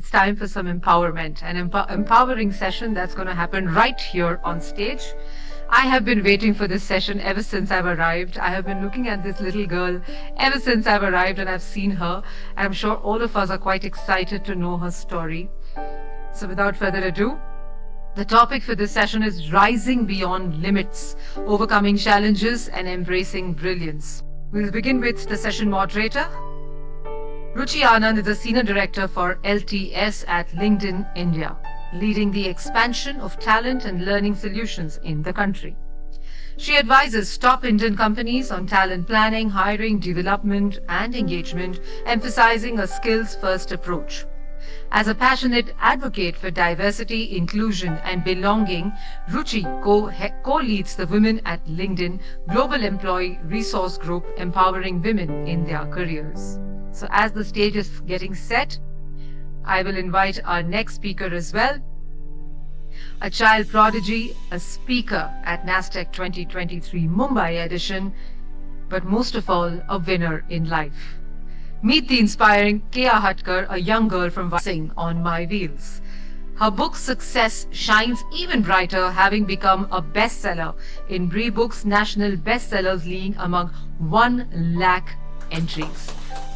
it's time for some empowerment, an empowering session that's going to happen right here on stage. I have been waiting for this session ever since I've arrived. I have been looking at this little girl ever since I've arrived, and I've seen her. And I'm sure all of us are quite excited to know her story. So without further ado, the topic for this session is Rising Beyond Limits, Overcoming Challenges and Embracing Brilliance. We'll begin with the session moderator. Ruchi Anand is the Senior Director for LTS at LinkedIn India, leading the expansion of talent and learning solutions in the country. She advises top Indian companies on talent planning, hiring, development, and engagement, emphasizing a skills-first approach. As a passionate advocate for diversity, inclusion, and belonging, Ruchi co-leads the Women at LinkedIn Global Employee Resource Group, empowering women in their careers. So as the stage is getting set, I will invite our next speaker as well. A child prodigy, a speaker at Nastech 2023 Mumbai edition, but most of all, a winner in life. Meet the inspiring Keya, a young girl from Sing on My Wheels. Her book's success shines even brighter, having become a bestseller in BRILLIANCE National Bestsellers League among 1 lakh entries.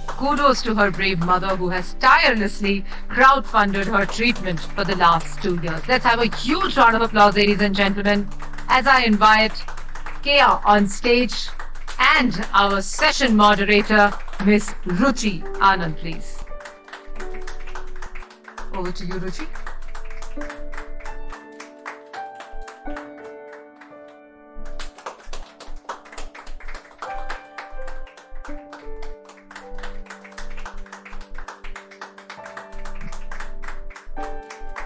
Kudos to her brave mother who has tirelessly crowdfunded her treatment for the last 2 years. Let's have a huge round of applause, ladies and gentlemen, as I invite Keya on stage and our session moderator, Miss Ruchi Anand, please. Over to you, Ruchi.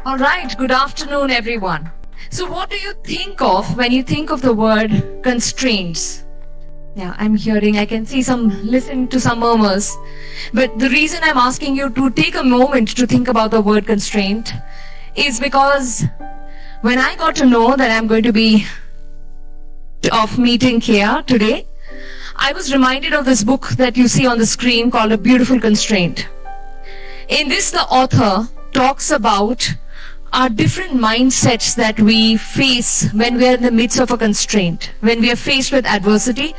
All right, good afternoon, everyone. So what do you think of when you think of the word constraints? Yeah, I'm hearing, I can see listen to some murmurs. But the reason I'm asking you to take a moment to think about the word constraint is because when I got to know that I'm going to be meeting Keya today, I was reminded of this book that you see on the screen called A Beautiful Constraint. In this, the author talks about our different mindsets that we face when we are in the midst of a constraint. When we are faced with adversity,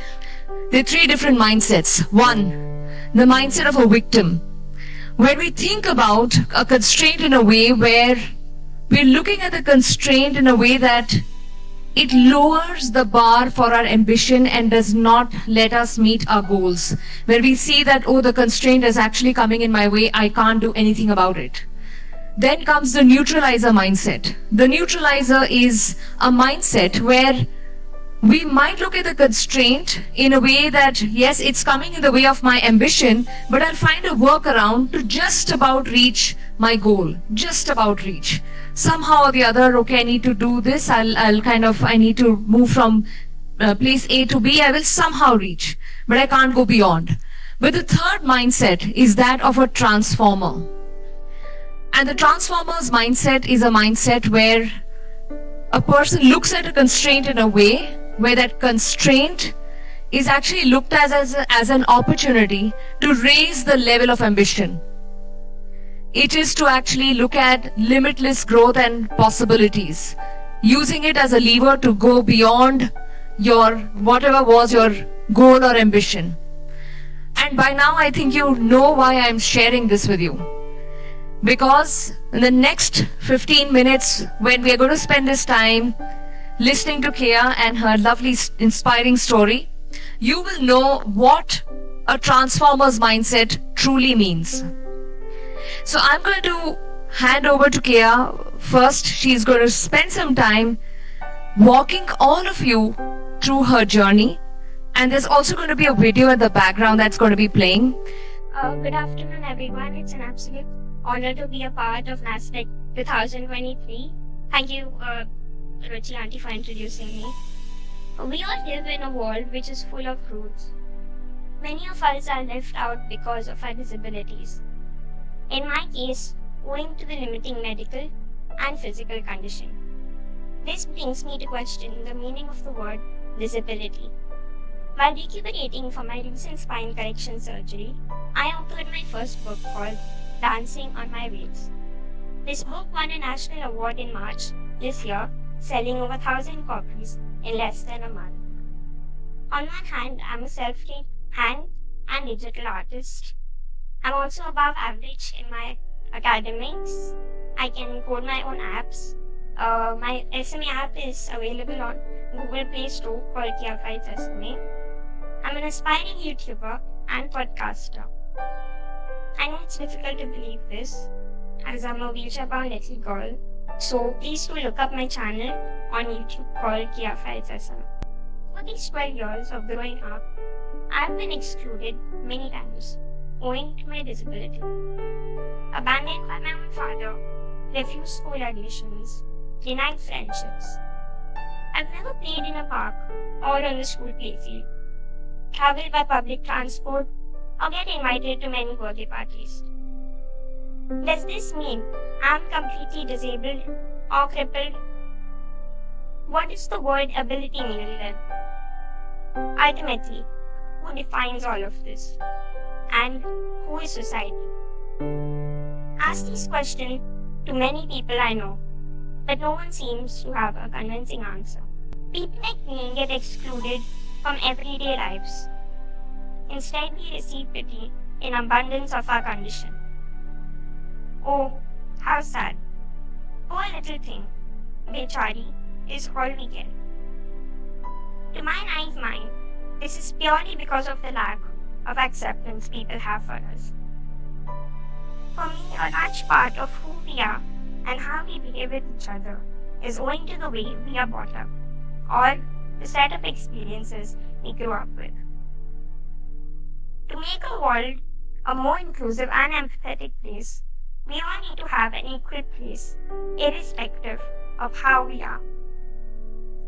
there are 3 different mindsets. 1, the mindset of a victim. When we think about a constraint in a way where we're looking at the constraint in a way that it lowers the bar for our ambition and does not let us meet our goals. Where we see that, oh, the constraint is actually coming in my way, I can't do anything about it. Then comes the neutralizer mindset. The neutralizer is a mindset where we might look at the constraint in a way that, yes, it's coming in the way of my ambition, but I'll find a workaround to just about reach my goal. Just about reach. Somehow or the other, okay, I need to do this. I need to move from place A to B. I will somehow reach, but I can't go beyond. But the third mindset is that of a transformer. And the transformer's mindset is a mindset where a person looks at a constraint in a way where that constraint is actually looked at as an opportunity to raise the level of ambition. It is to actually look at limitless growth and possibilities, using it as a lever to go beyond your whatever was your goal or ambition. And by now I think you know why I'm sharing this with you. Because in the next 15 minutes, when we are going to spend this time listening to Keya and her lovely, inspiring story, you will know what a transformer's mindset truly means. So I'm going to hand over to Keya. First, she's going to spend some time walking all of you through her journey. And there's also going to be a video in the background that's going to be playing. Good afternoon, everyone. It's an absolute honor to be a part of Nastech 2023. Thank you, Ruchi Auntie, for introducing me. We all live in a world which is full of rules. Many of us are left out because of our disabilities. In my case, owing to the limiting medical and physical condition. This brings me to question the meaning of the word disability. While recuperating from my recent spine correction surgery, I authored my first book called Dancing on My Wheels. This book won a national award in March this year, selling over 1,000 copies in less than a month. On one hand, I'm a self-taught hand and digital artist. I'm also above average in my academics. I can code my own apps. My SMA app is available on Google Play Store called Keya SMA. I'm an aspiring YouTuber and podcaster. I know it's difficult to believe this, as I'm a wheelchair-bound little girl. So please do look up my channel on YouTube called Keya SMA. For these 12 years of growing up, I've been excluded many times owing to my disability. Abandoned by my own father, refused school admissions, denied friendships. I've never played in a park or on the school playfield, traveled by public transport, or get invited to many birthday parties. Does this mean I'm completely disabled or crippled? What does the word ability mean then? Ultimately, who defines all of this? And who is society? Ask these questions to many people I know, but no one seems to have a convincing answer. People like me get excluded from everyday lives. Instead, we receive pity in abundance of our condition. Oh, how sad. Poor little thing, Bechari, is all we get. To my naive mind, this is purely because of the lack of acceptance people have for us. For me, a large part of who we are and how we behave with each other is owing to the way we are brought up, or the set of experiences we grew up with. To make a world a more inclusive and empathetic place, we all need to have an equal place, irrespective of how we are.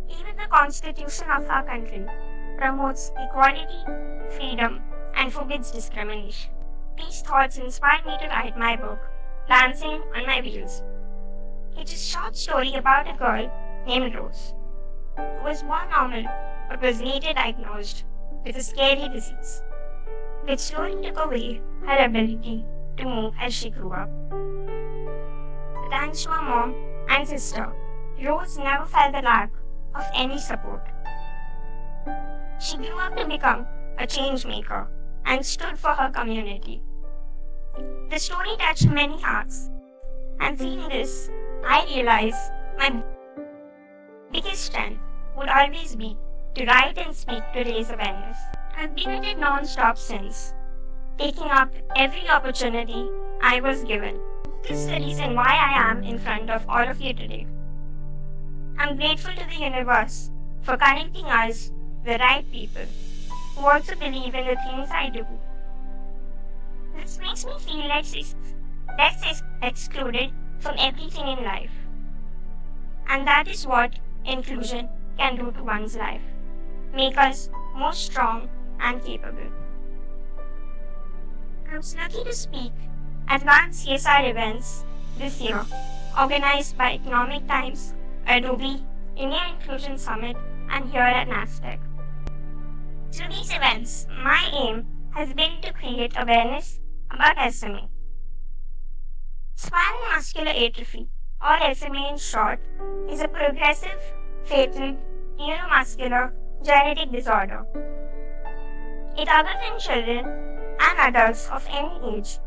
Even the Constitution of our country promotes equality, freedom, and forbids discrimination. These thoughts inspired me to write my book, Dancing on My Wheels. It's a short story about a girl named Rose, who was born normal but was later diagnosed with a scary disease, which slowly took away her ability to move as she grew up. Thanks to her mom and sister, Rose never felt the lack of any support. She grew up to become a change maker and stood for her community. The story touched many hearts, and seeing this, I realized my biggest strength would always be to write and speak to raise awareness. I've been at it non-stop since, taking up every opportunity I was given. This is the reason why I am in front of all of you today. I'm grateful to the universe for connecting us, the right people, who also believe in the things I do. This makes me feel less excluded from everything in life. And that is what inclusion can do to one's life. Make us more strong and capable. I was lucky to speak at one CSR events this year, organized by Economic Times, Adobe, India Inclusion Summit, and here at Nastech. Through these events, my aim has been to create awareness about SMA. Spinal Muscular Atrophy, or SMA in short, is a progressive, fatal, neuromuscular genetic disorder. It occurs in children and adults of any age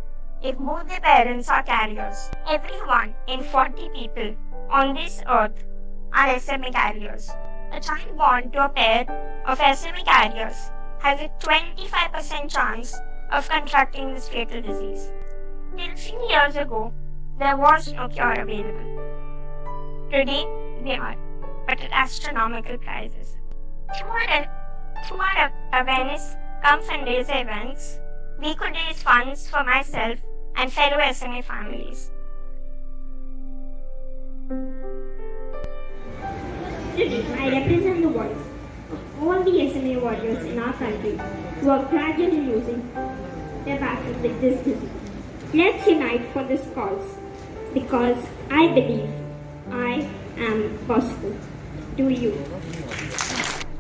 if both their parents are carriers. Every 1 in 40 people on this earth are SMA carriers. A child born to a pair of SMA carriers has a 25% chance of contracting this fatal disease. Till a few years ago, there was no cure available. Today, there are, but at astronomical prices. Through our awareness come fundraiser events, we could raise funds for myself and fellow SMA families. Today, I represent the voice of all the SMA warriors in our country who are gradually losing their battle with this disease. Let's unite for this cause, because I believe I am possible. Do you?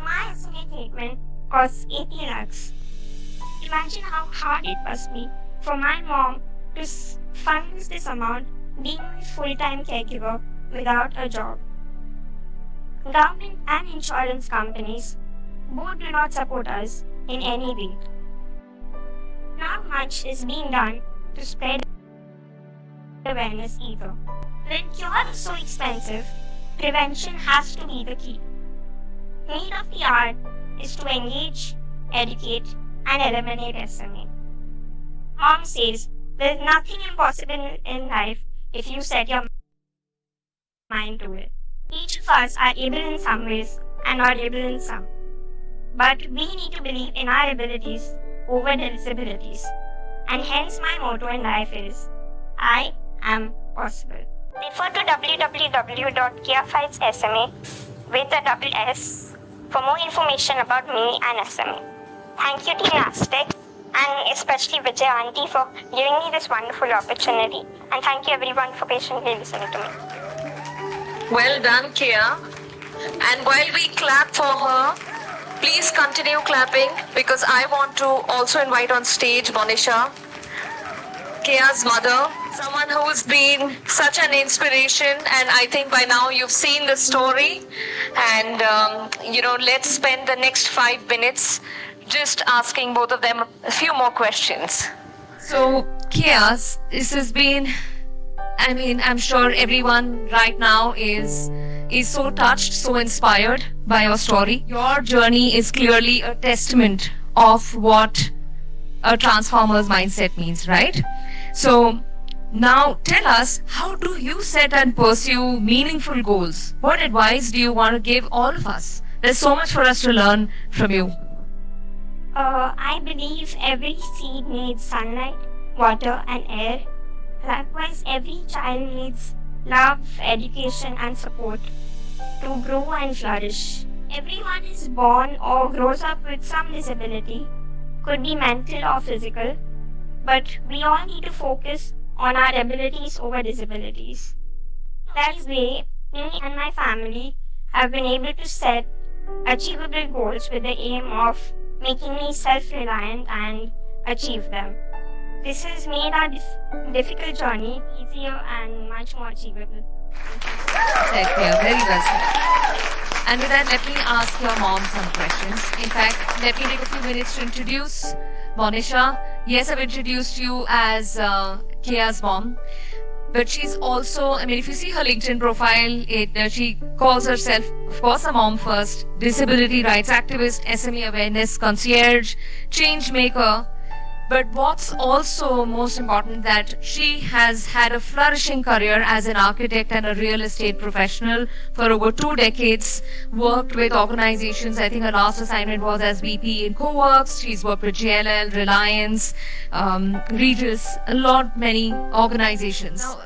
My SMA treatment costs 80 lakhs. Imagine how hard it must be for my mom to fund this amount being a full-time caregiver without a job. Government and insurance companies both do not support us in any way. Not much is being done to spread awareness either. When cure is so expensive, prevention has to be the key. Need of the hour is to engage, educate, and eliminate SMA. Mom says there's nothing impossible in life if you set your mind to it. Each of us are able in some ways and not able in some. But we need to believe in our abilities over disabilities. And hence my motto in life is, I am possible. Refer to www.KeyaFightsSMA with a double S for more information about me and SMA. Thank you Team Nastech and especially Vijaya Auntie for giving me this wonderful opportunity. And thank you everyone for patiently listening to me. Well done, Keya. And while we clap for her, please continue clapping because I want to also invite on stage Monisha, Keya's mother, someone who's been such an inspiration, and I think by now you've seen the story. And let's spend the next 5 minutes just asking both of them a few more questions. So, Keya, this has been, I'm sure everyone right now is so touched, so inspired by your story. Your journey is clearly a testament of what a transformer's mindset means, right? So now tell us, how do you set and pursue meaningful goals? What advice do you want to give all of us? There's so much for us to learn from you. I believe every seed needs sunlight, water and air. Likewise, every child needs love, education and support to grow and flourish. Everyone is born or grows up with some disability, could be mental or physical, but we all need to focus on our abilities over disabilities. That is why me and my family have been able to set achievable goals with the aim of making me self-reliant and achieve them. This has made our difficult journey easier and much more achievable. Thank you. Very well said. And with that, let me ask your mom some questions. In fact, let me take a few minutes to introduce Monisha. Yes, I've introduced you as Keya's mom, but she's also, if you see her LinkedIn profile, she calls herself, of course, a mom first, disability rights activist, SME awareness concierge, change maker. But what's also most important, that she has had a flourishing career as an architect and a real estate professional for over 2 decades, worked with organizations. I think her last assignment was as VP in CoWorks. She's worked with JLL, Reliance, Regis, many organizations. Now,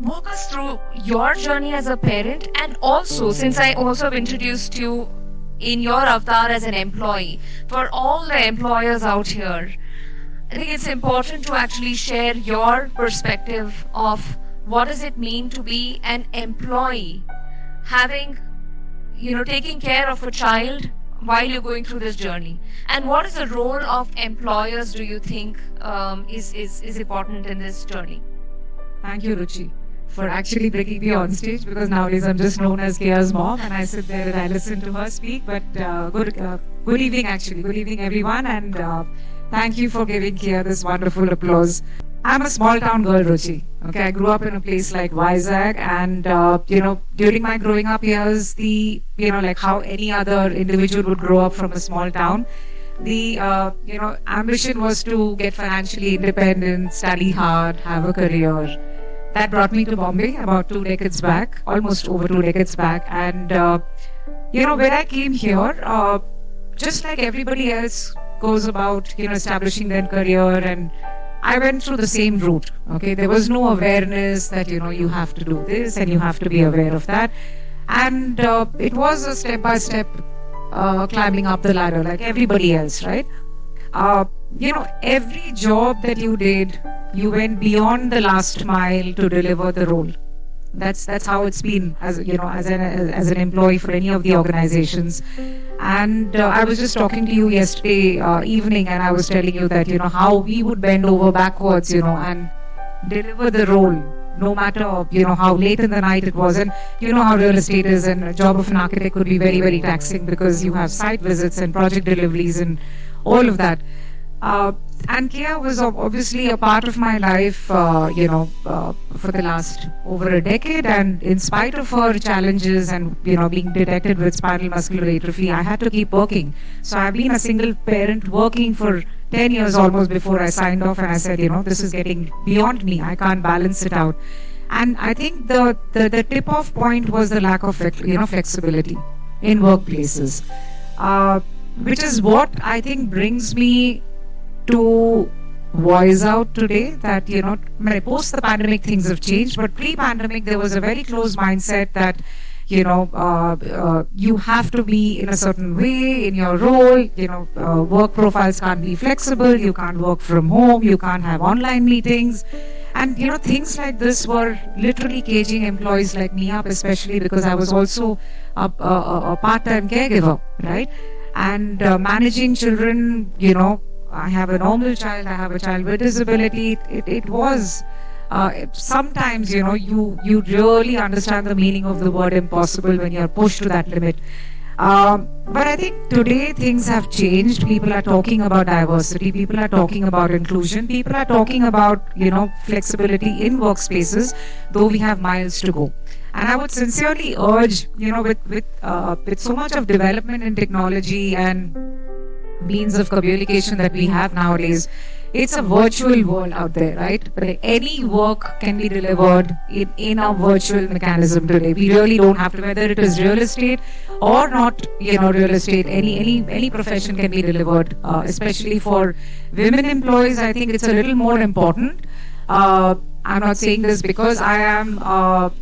walk us through your journey as a parent, and also, since I also have introduced you in your avatar as an employee, for all the employers out here, I think it's important to actually share your perspective of what does it mean to be an employee, having, taking care of a child while you're going through this journey, and what is the role of employers, do you think, is important in this journey? Thank you, Ruchi, for actually bringing me on stage, because nowadays I'm just known as Keya's mom and I sit there and I listen to her speak. But good evening, actually. Good evening, everyone, and thank you for giving Keya this wonderful applause. I'm a small town girl, Ruchi. Okay, I grew up in a place like Vijaya, and during my growing up years, like how any other individual would grow up from a small town, the ambition was to get financially independent, study hard, have a career. That brought me to Bombay about 2 decades back, almost over 2 decades back. And, when I came here, just like everybody else goes about, establishing their career, and I went through the same route. Okay, there was no awareness that, you have to do this and you have to be aware of that. And it was a step-by-step climbing up the ladder like everybody else, right? Every job that you did, you went beyond the last mile to deliver the role. That's how it's been as an employee for any of the organizations. And I was just talking to you yesterday evening, and I was telling you that how we would bend over backwards, and deliver the role no matter, how late in the night it was. And you know how real estate is, and a job of an architect could be very, very taxing because you have site visits and project deliveries and all of that. And Keya was obviously a part of my life, for the last over a decade. And in spite of her challenges and, being detected with spinal muscular atrophy, I had to keep working. So I've been a single parent working for 10 years almost before I signed off, and I said, this is getting beyond me. I can't balance it out. And I think the tip-off point was the lack of, flexibility in workplaces, which is what I think brings me to voice out today that, post the pandemic things have changed, but pre-pandemic there was a very close mindset that, you have to be in a certain way in your role, work profiles can't be flexible, you can't work from home, you can't have online meetings. And, things like this were literally caging employees like me up, especially because I was also a part-time caregiver, right? And managing children, I have a normal child, I have a child with disability. It was sometimes, you really understand the meaning of the word impossible when you're pushed to that limit. But I think today things have changed. People are talking about diversity. People are talking about inclusion. People are talking about, flexibility in workspaces, though we have miles to go. And I would sincerely urge, with so much of development in technology and means of communication that we have nowadays, it's a virtual world out there, right? But any work can be delivered in a virtual mechanism today. We really don't have to, whether it is real estate or not, real estate, any profession can be delivered, especially for women employees. I think it's a little more important. I'm not saying this because I am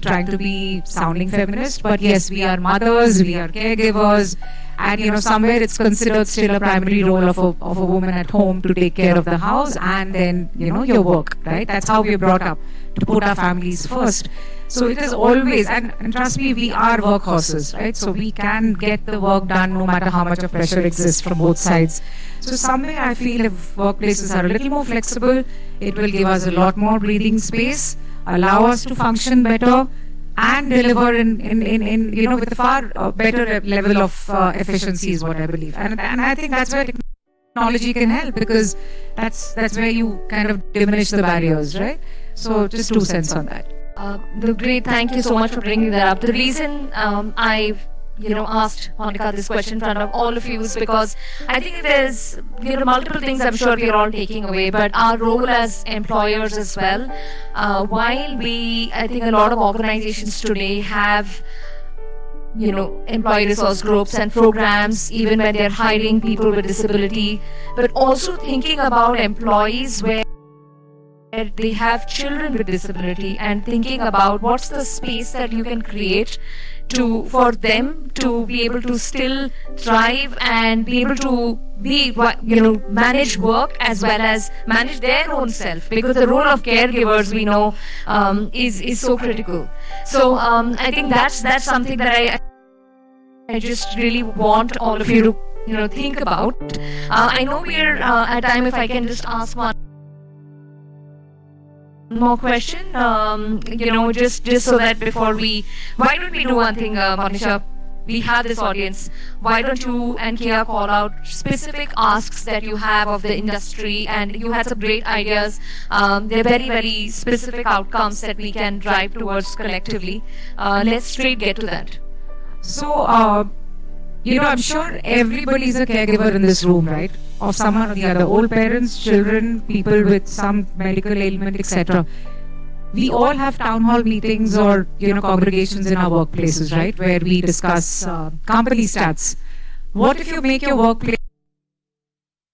trying to be sounding feminist, but yes, we are mothers, we are caregivers, and somewhere it's considered still a primary role of a woman at home to take care of the house and then your work, right? That's how we're brought up, to put our families first. So it is always, and trust me, we are workhorses, right? So we can get the work done no matter how much of pressure exists from both sides. So somewhere I feel if workplaces are a little more flexible, it will give us a lot more breathing space, allow us to function better, and deliver in with a far better level of efficiency is what I believe. And I think that's where technology can help, because that's where you kind of diminish the barriers, right? So just 2 cents on that. Great, thank you so much for bringing that up. The reason I've asked Monica this question in front of all of you is because I think there's multiple things I'm sure we're all taking away, but our role as employers as well. While I think a lot of organizations today have employee resource groups and programs, even when they're hiring people with disability, but also thinking about employees where they have children with disability and thinking about what's the space that you can create for them to be able to still thrive and be able to manage work as well as manage their own self, because the role of caregivers we know is so critical. So I think that's something that I just really want all of you to think about. I know we're at time. If I can just ask one more question, just so that before why don't we do one thing, Monisha? We have this audience. Why don't you and Keya call out specific asks that you have of the industry, and you had some great ideas. They're very, very specific outcomes that we can drive towards collectively. Let's straight get to that. So, I'm sure everybody is a caregiver in this room, right? Of someone or the other. Old parents, children, people with some medical ailment, etc. We all have town hall meetings or, congregations in our workplaces, right? Where we discuss company stats. What if you make your workplace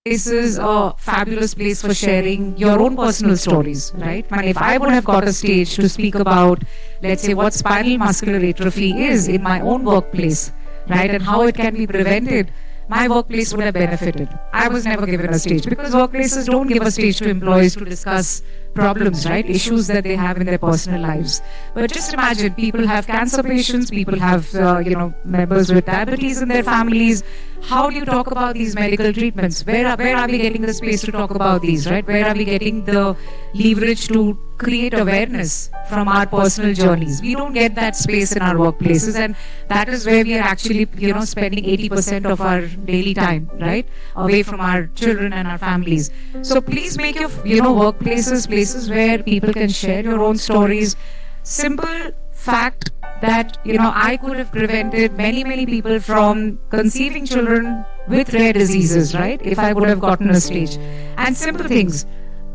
a fabulous place for sharing your own personal stories, right? And if I would have got a stage to speak about, let's say, what spinal muscular atrophy is in my own workplace, right, and how it can be prevented, my workplace would have benefited. I was never given a stage, because workplaces don't give a stage to employees to discuss problems, right, issues that they have in their personal lives. But just imagine, people have cancer patients, people have members with diabetes in their families. How do you talk about these medical treatments? Where are we getting the space to talk about these, right? Where are we getting the leverage to create awareness from our personal journeys. We don't get that space in our workplaces, and that is where we are actually, spending 80% of our daily time, right, away from our children and our families. So please make your, workplaces places where people can share your own stories. Simple fact that, I could have prevented many people from conceiving children with rare diseases, right, if I would have gotten a stage. And simple things.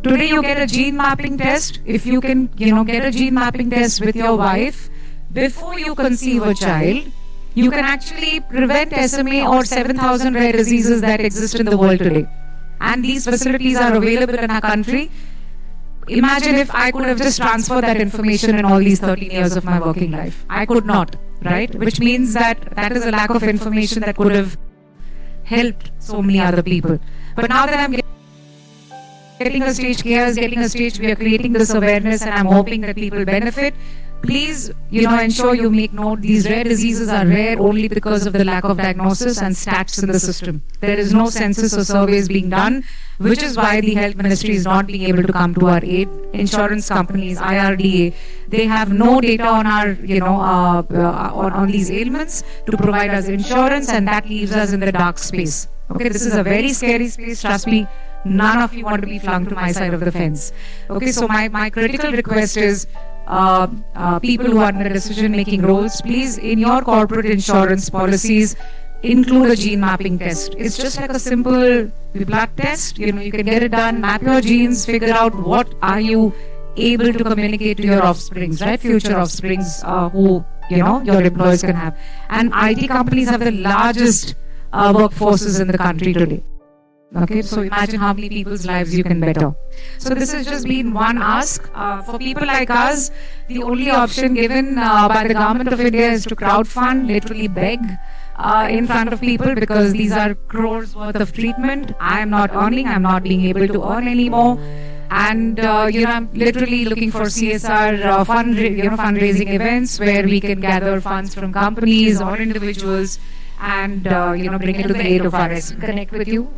Today you get a gene mapping test. If you can, get a gene mapping test with your wife before you conceive a child, you can actually prevent SMA or 7,000 rare diseases that exist in the world today. And these facilities are available in our country. Imagine if I could have just transferred that information in all these 13 years of my working life. I could not, right? Which means that is a lack of information that could have helped so many other people. But now that I'm getting a stage, Keya is getting a stage, we are creating this awareness, and I'm hoping that people benefit. Please, ensure you make note, these rare diseases are rare only because of the lack of diagnosis and stats in the system. There is no census or surveys being done, which is why the health ministry is not being able to come to our aid. Insurance companies, IRDA, they have no data on our, on these ailments to provide us insurance, and that leaves us in the dark space. Okay, this is a very scary space, trust me. None of you want to be flung to my side of the fence. Okay, so my critical request is, people who are in the decision-making roles, please, in your corporate insurance policies, include a gene mapping test. It's just like a simple blood test. You can get it done, map your genes, figure out what are you able to communicate to your offsprings, right? Future offsprings who, your employees can have. And IT companies have the largest workforces in the country today. Okay, so imagine how many people's lives you can better. So this has just been one ask. For people like us, the only option given by the government of India is to crowdfund, literally beg in front of people, because these are crores worth of treatment. I am not earning, I'm not being able to earn anymore. And I'm literally looking for CSR fundraising events where we can gather funds from companies or individuals and bring it to the aid of ours. Connect with you.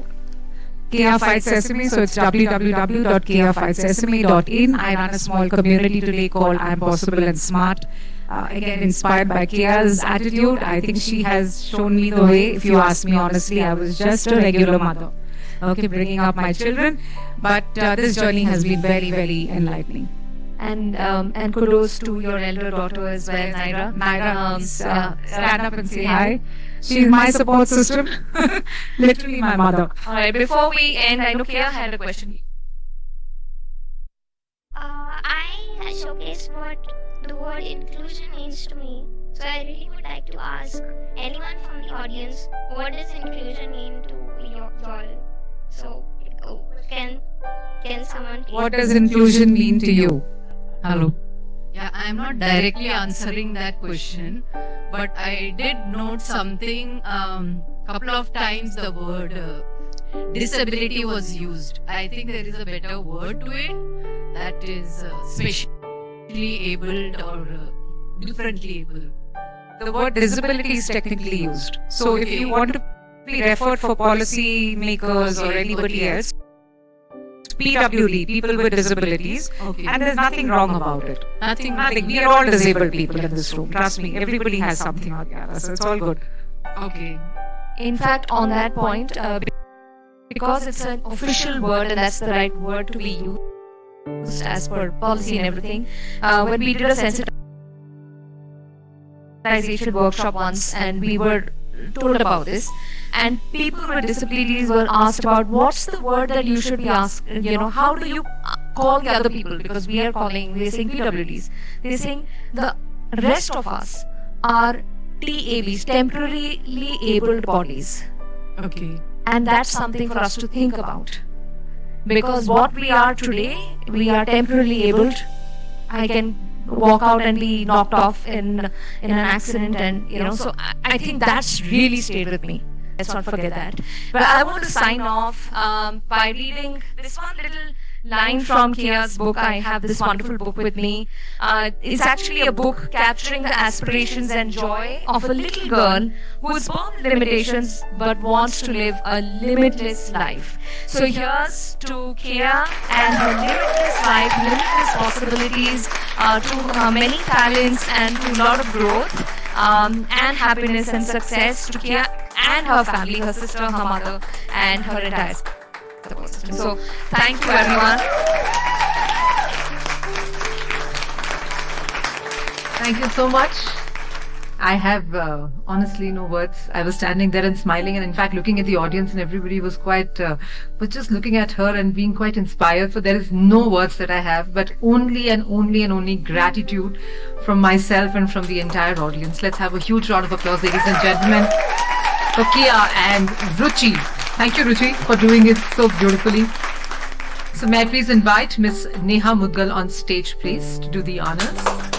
Keya Fights Sesame, so it's www.keyafightsesame.in. I run a small community today called I'm Possible and Smart. Again, inspired by Keya's attitude. I think she has shown me the way. If you ask me honestly, I was just a regular mother, okay, bringing up my children. But this journey has been very, very enlightening. And kudos to your elder daughter as well, Naira. Naira, stand up and say hi. She's my support system. Literally my mother. Alright, before we end, I know Keya had a question. I showcased what the word inclusion means to me. So I really would like to ask anyone from the audience, what does inclusion mean to y'all? So, can someone... What does inclusion mean to you? Hello. Yeah, I'm not directly answering that question, but I did note something. Couple of times the word disability was used. I think there is a better word to it, that is specially abled or differently abled. The word disability is technically used. So if you want to be referred for policy makers or anybody else, PWD, people with disabilities, Okay. and there's nothing wrong about it. Nothing. We are all disabled people in this room. Trust me, everybody has something or the other, so it's all good. Okay. In fact, on that point, because it's an official word and that's the right word to be used as per policy and everything, when we did a sensitization workshop once and we were told about this, and people with disabilities were asked about what's the word that you should be asked, how do you call the other people, because we're saying PWDs. They're saying the rest of us are TABs, temporarily abled bodies. Okay. And that's something for us to think about. Because what we are today, we are temporarily abled. I can walk out and be knocked off in an accident, and so I think that's really stayed with me. Let's not forget that. But I want to sign off by reading this one little line from Keya's book. I have this wonderful book with me. It's actually a book capturing the aspirations and joy of a little girl who is born with limitations but wants to live a limitless life. So here's to Keya and her limitless life, limitless possibilities, to her many talents and to a lot of growth and happiness and success to Keya and her family, her sister, her mother, and her entire support system. So thank you everyone. Thank you so much. I have honestly no words. I was standing there and smiling, and in fact looking at the audience, and everybody was quite was just looking at her and being quite inspired. So there is no words that I have, but only and only gratitude from myself and from the entire audience. Let's have a huge round of applause, ladies and gentlemen, for Keya and Ruchi. Thank you, Ruchi, for doing it so beautifully. So may I please invite Miss Neha Mudgal on stage, please, to do the honors.